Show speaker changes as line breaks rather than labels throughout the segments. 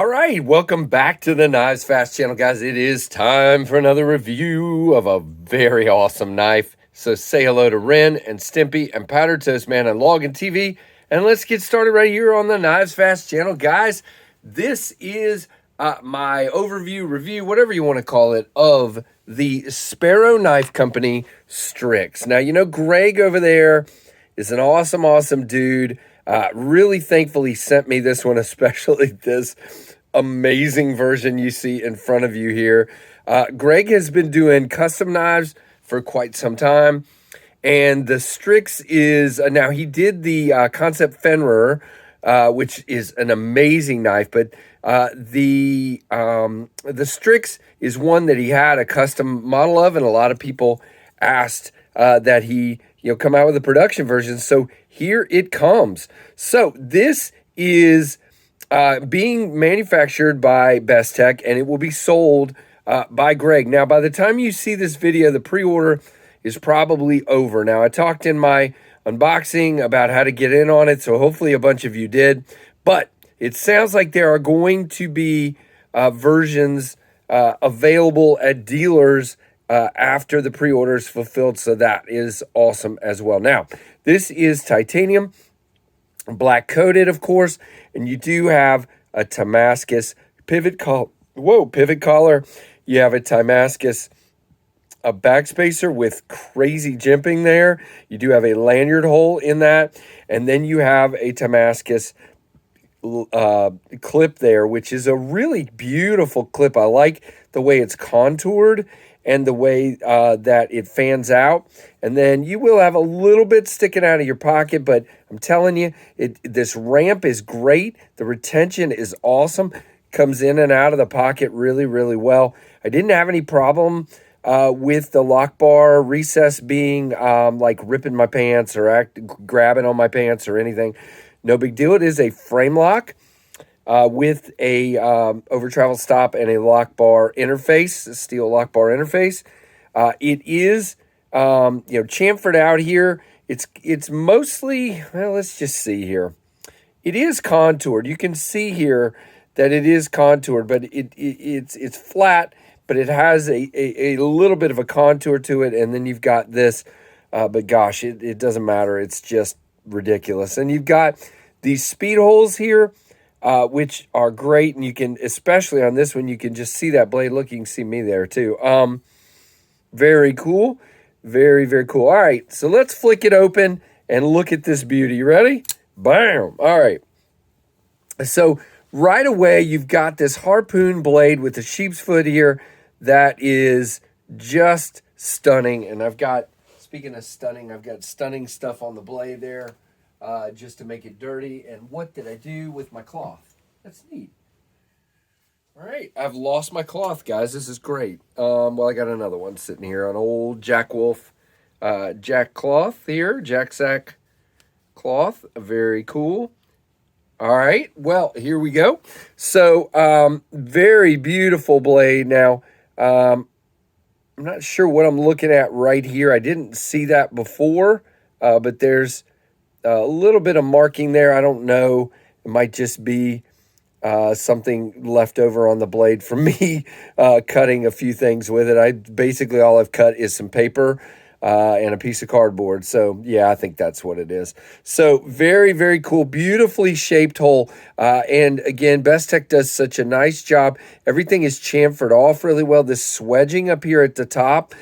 All right, welcome back to the KnivesFAST channel, guys. It is time for another review of a very awesome knife. So say hello to Ren and Stimpy and Powder Toast Man and Loggin TV, and let's get started right here on the KnivesFAST channel, guys. This is my overview, review, whatever you want to call it, of the Sparrow Knife Company Strix. Now, you know, Greg over there is an awesome dude. Really thankful he sent me this one, especially this amazing version you see in front of you here. Greg has been doing custom knives for quite some time, and the Strix is, now he did the Concept Fenrir, which is an amazing knife, but the Strix is one that he had a custom model of, and a lot of people asked that he come out with a production version. So here it comes. So this is being manufactured by Bestech, and it will be sold by Greg. Now, by the time you see this video, the pre-order is probably over. Now, I talked in my unboxing about how to get in on it, so hopefully a bunch of you did. But it sounds like there are going to be versions available at dealers after the pre-order is fulfilled, so that is awesome as well. Now, this is titanium, black coated, of course, and you do have a Damascus pivot collar. Whoa, pivot collar. You have a Damascus backspacer with crazy jimping there. You do have a lanyard hole in that, and then you have a Damascus clip there, which is a really beautiful clip. I like the way it's contoured and the way that it fans out. And then you will have a little bit sticking out of your pocket, but I'm telling you, this ramp is great. The retention is awesome. Comes in and out of the pocket really well. I didn't have any problem with the lock bar recess being like ripping my pants or grabbing on my pants or anything. No big deal. It is a frame lock with a over travel stop and a lock bar interface, a steel lock bar interface. It is chamfered out here. It's mostly, well, let's just see here. It is contoured. You can see here that it is contoured, but it's flat, but it has a little bit of a contour to it, and then you've got this, but gosh, it doesn't matter. It's just ridiculous. And you've got these speed holes here, which are great, and you can, especially on this one, you can just see that blade. Look, you can see me there too. Very cool. Very cool. All right, so let's flick it open and look at this beauty. You ready? Bam. All right. So right away, you've got this harpoon blade with the sheep's foot here that is just stunning. And I've got, speaking of stunning, I've got stunning stuff on the blade there just to make it dirty. And what did I do with my cloth? That's neat. All right, I've lost my cloth, guys. This is great. Well, I got another one sitting here, an old Jack Wolf Jack cloth here, Jack Sack cloth. Very cool. All right, well, here we go. So, very beautiful blade. Now, I'm not sure what I'm looking at right here. I didn't see that before, but there's a little bit of marking there. I don't know. It might just be something left over on the blade from me cutting a few things with it. Basically all I've cut is some paper and a piece of cardboard. So yeah, I think that's what it is. So very cool, beautifully shaped hole. And again, Bestech does such a nice job. Everything is chamfered off really well. This swedging up here at the top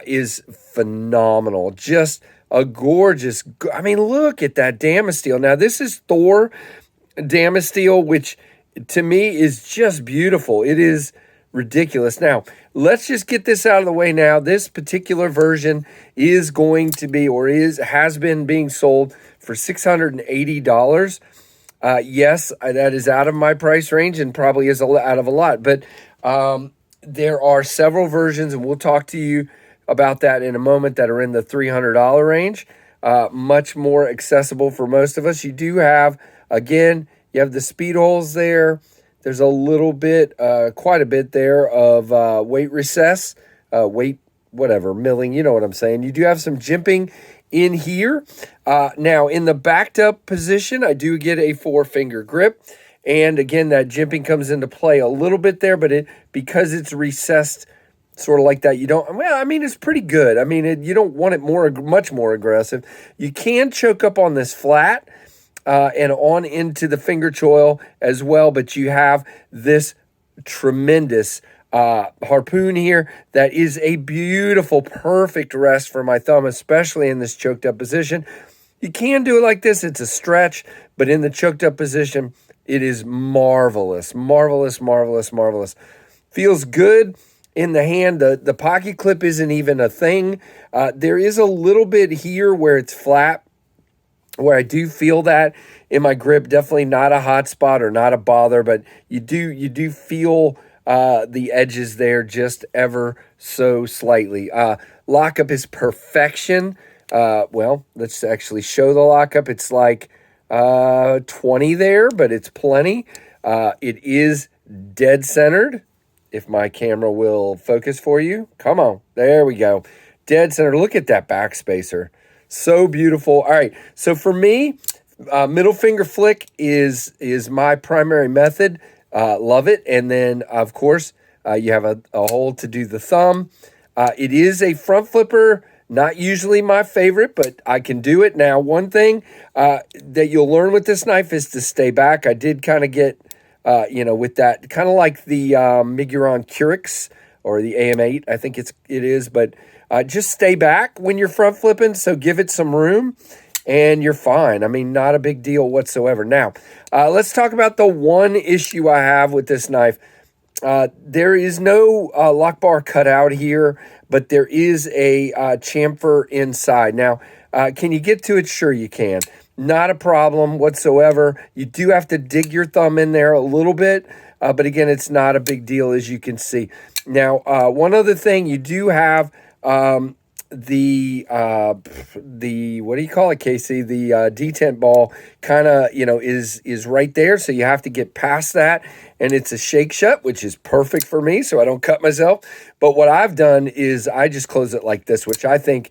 is phenomenal. Just a gorgeous, I mean, look at that Damasteel. Now this is Thor Damasteel, which to me is just beautiful. It is ridiculous. Now, let's just get this out of the way now. This particular version is going to be, or has been being sold for $680. Yes, that is out of my price range and probably is out of a lot. But there are several versions, and we'll talk to you about that in a moment, that are in the $300 range. Much more accessible for most of us. You do have, again, you have the speed holes there. There's a little bit, quite a bit there of weight recess, milling, you know what I'm saying. You do have some jimping in here. Now, in the backed up position, I do get a 4-finger grip. And again, that jimping comes into play a little bit there, but because it's recessed sort of like that, you don't, well, I mean, it's pretty good. I mean, you don't want it much more aggressive. You can choke up on this flat and on into the finger choil as well, but you have this tremendous harpoon here that is a beautiful, perfect rest for my thumb, especially in this choked up position. You can do it like this. It's a stretch, but in the choked up position, it is marvelous, marvelous, marvelous, marvelous. Feels good in the hand. The pocket clip isn't even a thing. There is a little bit here where it's flat, where I do feel that in my grip. Definitely not a hot spot or not a bother, but you do feel the edges there just ever so slightly. Lockup is perfection. Well, let's actually show the lockup. It's like 20 there, but it's plenty. It is dead centered. If my camera will focus for you. Come on. There we go. Dead center. Look at that backspacer. So beautiful. All right. So for me, middle finger flick is my primary method. Love it. And then, of course, you have a hole to do the thumb. It is a front flipper. Not usually my favorite, but I can do it. Now, one thing that you'll learn with this knife is to stay back. I did kind of get, with that, kind of like the Miguron Curix or the AM8, I think it is. But just stay back when you're front flipping, so give it some room, and you're fine. I mean, not a big deal whatsoever. Now, let's talk about the one issue I have with this knife. There is no lock bar cut out here, but there is a chamfer inside. Now, can you get to it? Sure you can. Not a problem whatsoever. You do have to dig your thumb in there a little bit, but again, it's not a big deal, as you can see. Now, one other thing, you do have the what do you call it, Casey? The detent ball kind of, is right there, so you have to get past that, and it's a shake shut, which is perfect for me, so I don't cut myself. But what I've done is I just close it like this, which I think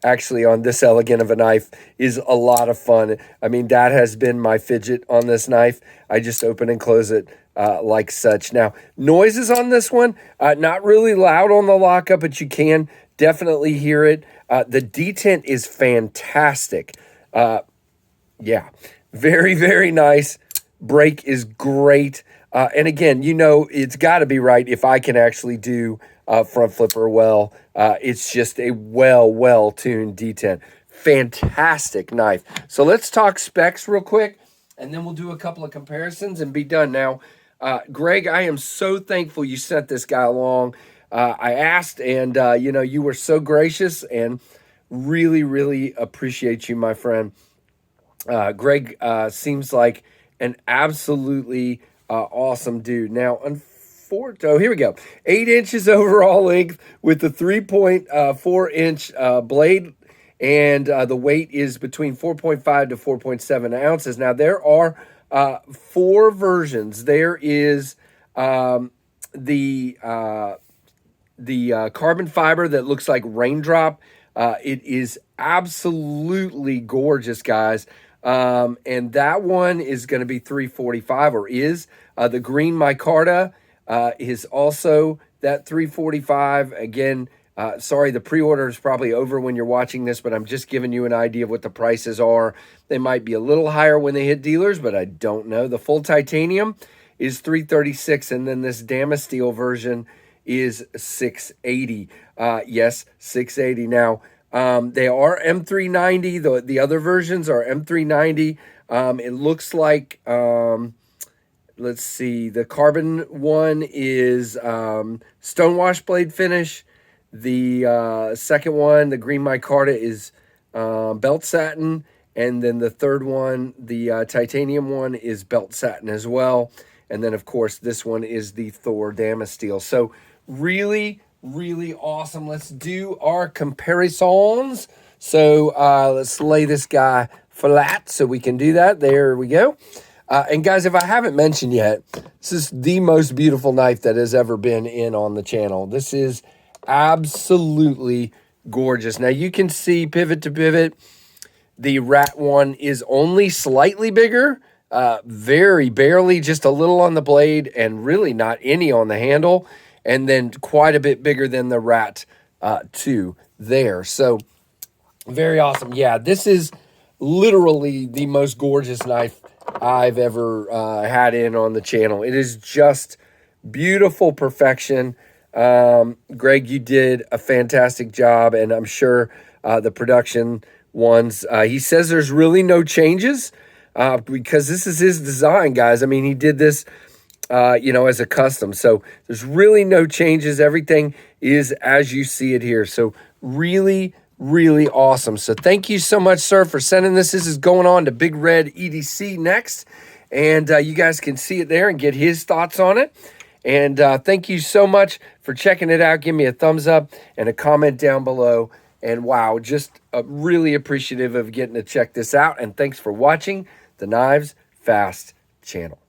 actually on this elegant of a knife is a lot of fun. I mean, that has been my fidget on this knife. I just open and close it like such. Now, noises on this one, not really loud on the lockup, but you can definitely hear it. The detent is fantastic. Yeah, very, very nice. Break is great. And again, it's got to be right if I can actually do front flipper well. It's just a well-tuned detent. Fantastic knife. So let's talk specs real quick, and then we'll do a couple of comparisons and be done. Now, Greg, I am so thankful you sent this guy along. I asked, and, you were so gracious, and really, really appreciate you, my friend. Greg seems like an absolutely awesome dude. Now, here we go. 8 inches overall length with the 3.4-inch blade, and the weight is between 4.5 to 4.7 ounces. Now, there are 4 versions. There is the carbon fiber that looks like raindrop. It is absolutely gorgeous, guys. And that one is going to be $345, or is. The green micarta is also that $345. Again, sorry, the pre-order is probably over when you're watching this, but I'm just giving you an idea of what the prices are. They might be a little higher when they hit dealers, but I don't know. The full titanium is $336, and then this Damasteel version is $680. Yes, $680. Now, they are M390. The other versions are M390. It looks like, let's see, the carbon one is stonewash blade finish. The second one, the green micarta, is belt satin. And then the third one, the titanium one, is belt satin as well. And then, of course, this one is the Thor Damasteel. So really, really awesome. Let's do our comparisons. So let's lay this guy flat so we can do that. There we go. And guys, if I haven't mentioned yet, this is the most beautiful knife that has ever been in on the channel. This is absolutely gorgeous. Now you can see pivot to pivot. The Rat one is only slightly bigger. very barely, just a little on the blade and really not any on the handle. And then quite a bit bigger than the Rat 2 there. So very awesome. Yeah, this is literally the most gorgeous knife I've ever had in on the channel. It is just beautiful perfection. Greg, you did a fantastic job, and I'm sure the production ones, he says there's really no changes because this is his design, guys. I mean, he did this, as a custom. So there's really no changes. Everything is as you see it here. So really, really awesome. So thank you so much, sir, for sending this. This is going on to Big Red EDC next. And you guys can see it there and get his thoughts on it. And thank you so much for checking it out. Give me a thumbs up and a comment down below. And wow, just really appreciative of getting to check this out. And thanks for watching the Knives Fast channel.